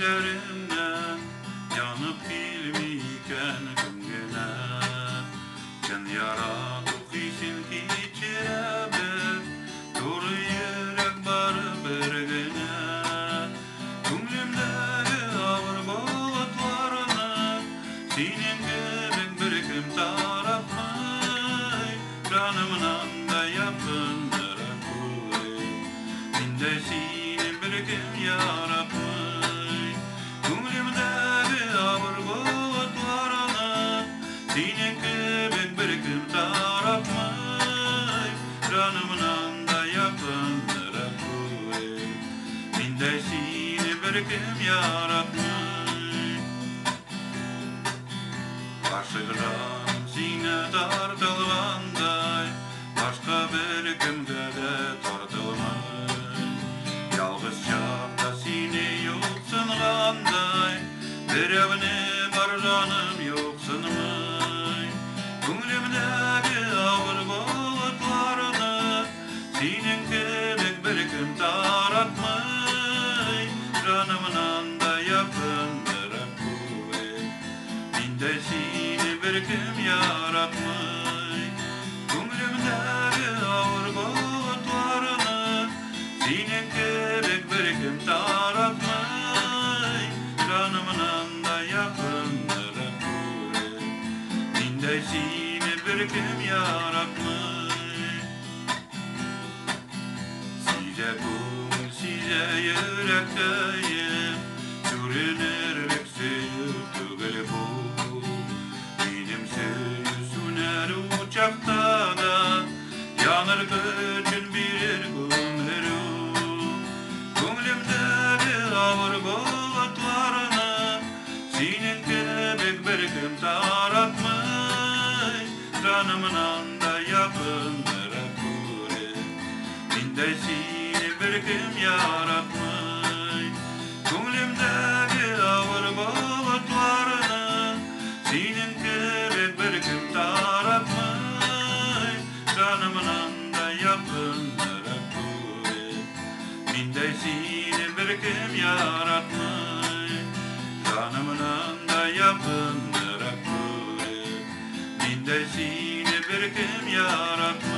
gözlerimden yanıp bilmiken güngüne can yaradık için geçiremem doğru yürek var birgine Gümlümdeki ağır bulutlarını senin gibi bir kim taratmay canımdan da yakınlara koy minde seni bir kim yaratmay Gümlümdeki ağır bulutlarını senin gibi bir kim taratmay canımdan da yakınlara koy minde seni bir kim yaratmay Aşıklarım sine tartılganday başka bir kimge de tartılmay Yalğız çapta seni yoksunganday bir evine var canım yoksunmay Gümlümdeki ağır bulutlarını senin gibi bir kim taratmay canımdan da yakındıra kuvvet minde seni bir kim yaratmay Gümlümdeki ağır bulutlarını senin gibi bir kim taratmay canımdan da yakındıra kuvvet minde seni bir kim yaratmay Size kul, size yürekteyim Sürünürlük seyir tügül bu Benim söz süner uçakta da Yanır gücün birir gümlerim Gümlümdeki ağır bulutlarını Senin gibi bir kim taratmay Canımdan da yakındıra kure minde seni bir kim yaratmay Gümlümdeki ağır bulutlarını senin gibi bir kim taratmay canımdan da yakındıra kuvvet minde seni bir kim yaratmay canımdan da yakındıra kuvvet minde seni bir kim yaratmay